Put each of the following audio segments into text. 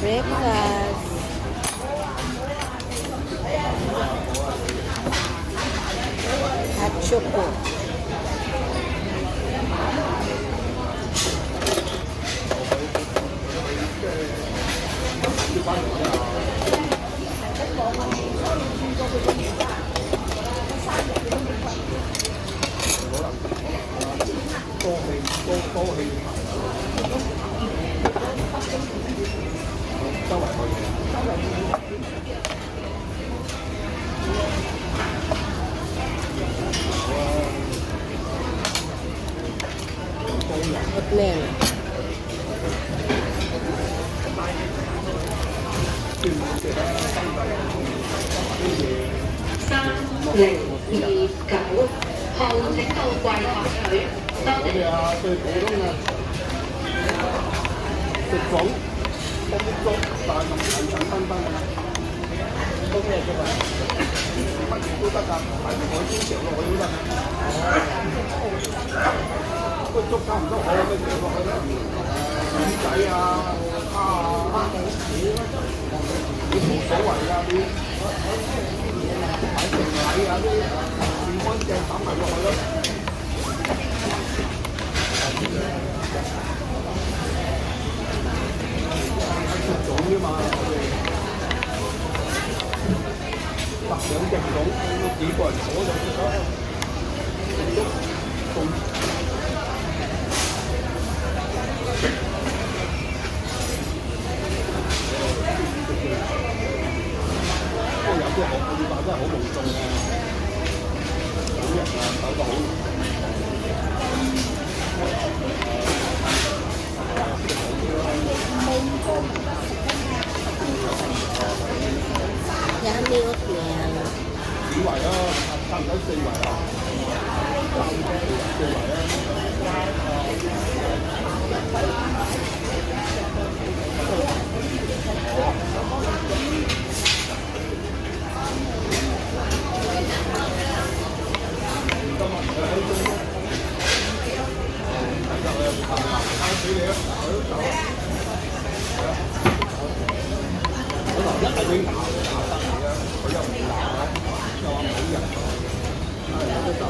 breakfast. Hot choco. Oatmeal. 3029號請到櫃台取，多謝。啊，最普通嘅食種，多啲粥，但係咁簡簡單單嘅，都咩啫嘛？乜嘢都得㗎，係海鮮食落去都得。個粥差唔多好，咩食落去咧？魚仔啊，蝦啊，你冇所謂㗎，你買剩禮啊啲唔乾淨抌埋落去咯。種啫嘛，我哋特兩隻種，幾個人坐就得啦。種不過有啲學我哋話真係好隆重啊，好人啊，搞得好。Yummy oatmeal. 幾圍啊？差唔多4圍啊？4圍一係你熬得嚟啊，佢又唔熬啊，又話冇人，有得走。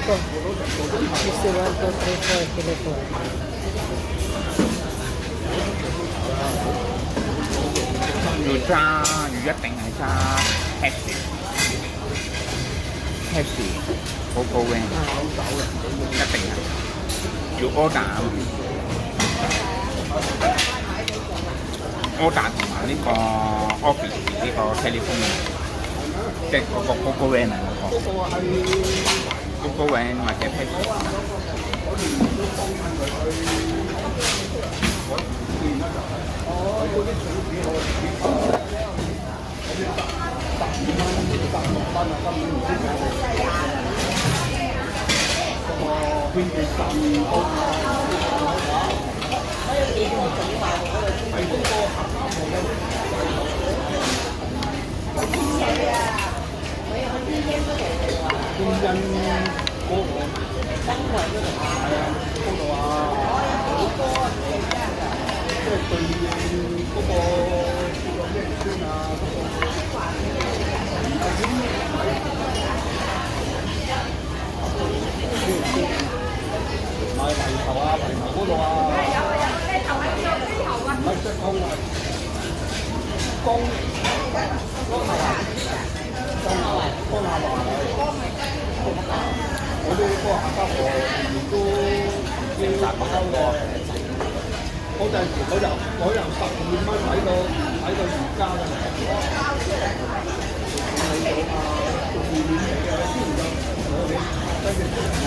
You see 1, 2, 3, 4, telephone. 要揸，要一定係揸 taxi 嗰個 van，一定係要 order 同埋呢個 office 呢個 telephone， 即係嗰個 van 啊嗰個 van 或者 taxi。買圍頭啊，圍頭嗰度啊，唔係隻公啊，公江夏華，我啲嗰個客家婆亦都要賺不收喎。嗰陣時我由12蚊睇到而家啦。做面嚟嘅，先唔夠我哋真正出賣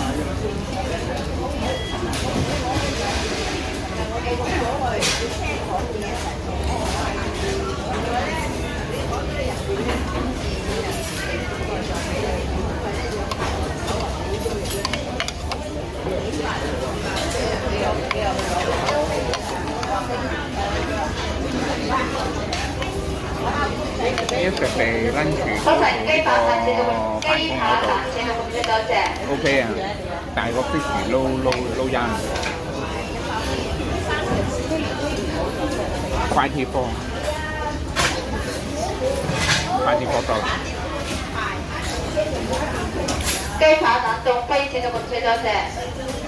一直嚟 lunch 嗰個辦公嗰度 OK 啊，但係個 fish 撈 yen。快鐵貨，快鐵貨夠啦。雞扒冷凍跛，請到咁多謝。